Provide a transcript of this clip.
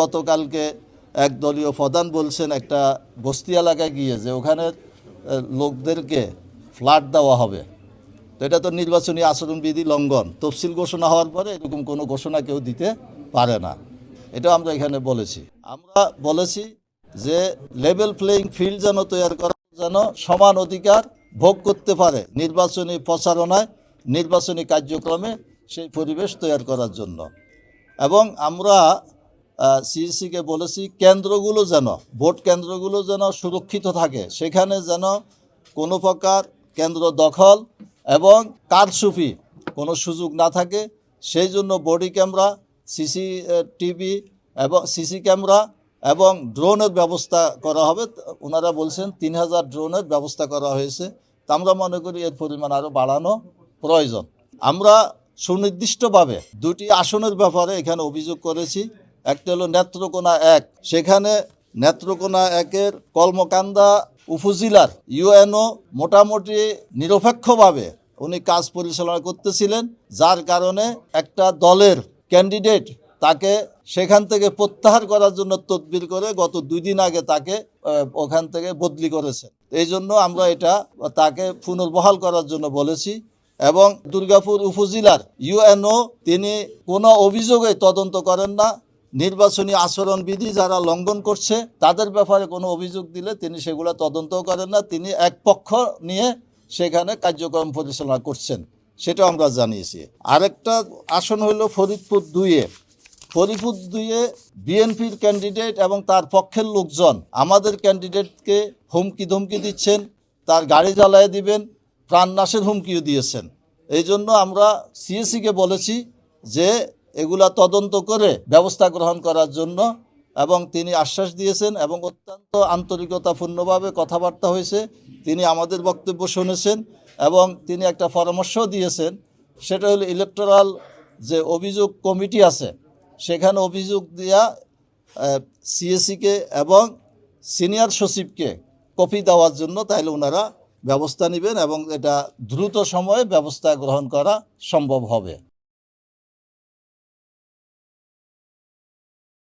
গতকালকে এক দলীয় প্রধান বলছেন একটা বস্তি এলাকায় গিয়ে যে ওখানে লোকদেরকে ফ্ল্যাট দেওয়া হবে। তো এটা তো নির্বাচনী আচরণবিধি লঙ্ঘন। তফসিল ঘোষণা হওয়ার পরে এরকম কোনো ঘোষণা কেউ দিতে পারে না। এটা আমরা এখানে বলেছি। আমরা বলেছি যে লেভেল প্লেয়িং ফিল্ড যেন তৈরি করা, যেন সমান অধিকার ভোগ করতে পারে নির্বাচনী প্রচারণায়, নির্বাচনী কার্যক্রমে সেই পরিবেশ তৈরি করার জন্য। এবং আমরা সিইসিকে বলেছি কেন্দ্রগুলো যেন, ভোট কেন্দ্রগুলো যেন সুরক্ষিত থাকে, সেখানে যেন কোনো প্রকার কেন্দ্র দখল এবং কারচুপি কোনো সুযোগ না থাকে। সেই জন্য বডি ক্যামেরা, সিসিটিভি এবং সিসি ক্যামেরা এবং ড্রোনের ব্যবস্থা করা হবে। ওনারা বলছেন 3000 ড্রোনের ব্যবস্থা করা হয়েছে। তা আমরা মনে করি এর পরিমাণ আরও বাড়ানো প্রয়োজন। আমরা সুনির্দিষ্টভাবে দুটি আসনের ব্যাপারে এখানে অভিযোগ করেছি। একটা হলো নেত্রকোনা 1, সেখানে নেত্রকোনা 1-এর কলমকান্দা উপজেলার ইউএনও মোটামুটি নিরপেক্ষভাবে উনি কাজ পরিচালনা করতেছিলেন, যার কারণে একটা দলের ক্যান্ডিডেট তাকে সেখান থেকে প্রত্যাহার করার জন্য তদবির করে গত 2 দিন আগে তাকে ওখান থেকে বদলি করেছেন। এই জন্য আমরা এটা তাকে পুনর্বহাল করার জন্য বলেছি। এবং দুর্গাপুর উপজেলার ইউএনও তিনি কোনো অভিযোগে তদন্ত করেন না। নির্বাচনী আচরণবিধি যারা লঙ্ঘন করছে তাদের ব্যাপারে কোনো অভিযোগ দিলে তিনি সেগুলো তদন্তও করেন না। তিনি এক পক্ষ নিয়ে সেখানে কার্যক্রম পরিচালনা করছেন, সেটাও আমরা জানিয়েছি। আরেকটা আসন হইল ফরিদপুর 2-এ। ফরিদপুর 2-এ বিএনপির ক্যান্ডিডেট এবং তার পক্ষের লোকজন আমাদের ক্যান্ডিডেটকে হুমকি ধমকি দিচ্ছেন, তার গাড়ি জ্বালায় দিবেন, প্রাণনাশের হুমকিও দিয়েছেন। এই জন্য আমরা সিএসিকে বলেছি যে এগুলা তদন্ত করে ব্যবস্থা গ্রহণ করার জন্য, এবং তিনি আশ্বাস দিয়েছেন এবং অত্যন্ত আন্তরিকতাপূর্ণভাবে কথাবার্তা হয়েছে। তিনি আমাদের বক্তব্য শুনেছেন এবং তিনি একটা পরামর্শ দিয়েছেন, সেটা হলো ইলেকটোরাল যে অভিযোগ কমিটি আছে সেখানে অভিযোগ দেওয়া সিএসিকে এবং সিনিয়র সচিবকে কপি দেওয়ার জন্য, তাইলে ওনারা ব্যবস্থা নেবেন এবং এটা দ্রুত সময়ে ব্যবস্থা গ্রহণ করা সম্ভব হবে।